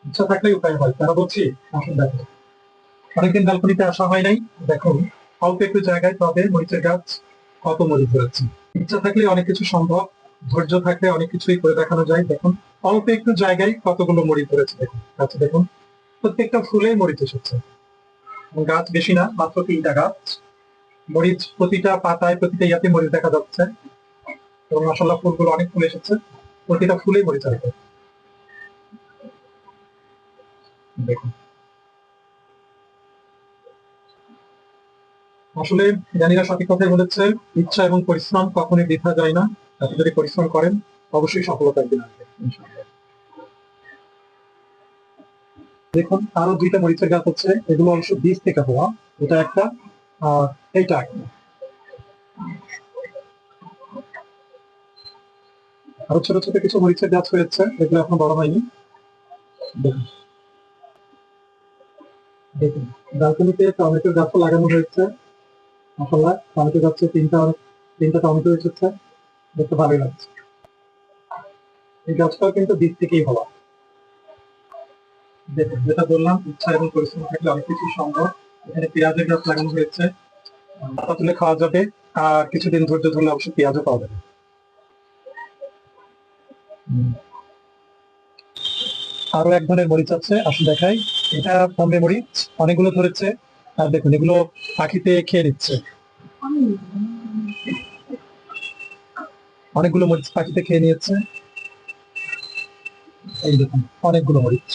ইচ্ছা থাকলেই উপায় হয়, কেন বলছি? আসুন দেখো, অনেকদিন ব্যালকনিতে আসা হয় নাই। দেখুন, অল্প একটু জায়গায় তবে মরিচের গাছ কত মরিচ ধরেছে। ইচ্ছা থাকলে অনেক কিছু সম্ভব, ধৈর্য থাকলে অনেক কিছুই করে দেখানো যায়। দেখুন, অল্প একটু জায়গায় কতগুলো মরিচ ধরেছে। দেখুন গাছে, দেখুন প্রত্যেকটা ফুলেই মরিচ এসেছে। এবং গাছ বেশি না, মাত্র 3টা গাছ। মরিচ প্রতিটা পাতায়, প্রতিটা ইয়াতে মরিচ দেখা যাচ্ছে। এবং মাসাল্লাহ ফুলগুলো অনেক ফুল এসেছে, প্রতিটা ফুলেই মরিচ আছে। দেখুন, আসলে জ্ঞানীরা সঠিক কথাই বলেছে, ইচ্ছা এবং পরিশ্রম কখনোই বৃথা যায় না। আপনি যদি পরিশ্রম করেন, অবশ্যই সফলতা একদিন আসবে ইনশাআল্লাহ। দেখুন, আরো 2টা মরিচের গাছ আছে, এগুলো অবশ্য বীজ থেকে হওয়া। এটা একটা, আর এইটা একটা। আরো ছোট ছোট কিছু মরিচের গাছ হয়েছে, এগুলো এখনো বড় হয়নি। দেখুন, দেখুন ব্যালকনিতে টমেটোর গাছও লাগানো হয়েছে। মাশাআল্লাহ, টমেটো গাছে 3টা টমেটো এসেছে, দেখতে ভালোই লাগছে। এই গাছটাও কিন্তু বীজ থেকেই হওয়া। দেখুন, যেটা বললাম, ইচ্ছা এবং পরিশ্রম থাকলে অনেক কিছু সম্ভব। এখানে পেঁয়াজের গাছ লাগানো হয়েছে, পাতা তুলে খাওয়া যাবে। আর কিছুদিন ধৈর্য ধরলে অবশ্যই পেঁয়াজও পাওয়া যাবে। হুম। আরো এক ধরনের মরিচ আছে, আসুন দেখাই। এটা বোম্বে মরিচ, অনেকগুলো ধরেছে। আর দেখুন, এগুলো পাখিতে খেয়ে নিচ্ছে। অনেকগুলো মরিচ পাখিতে খেয়ে নিয়েছে। এই দেখুন, অনেকগুলো মরিচ।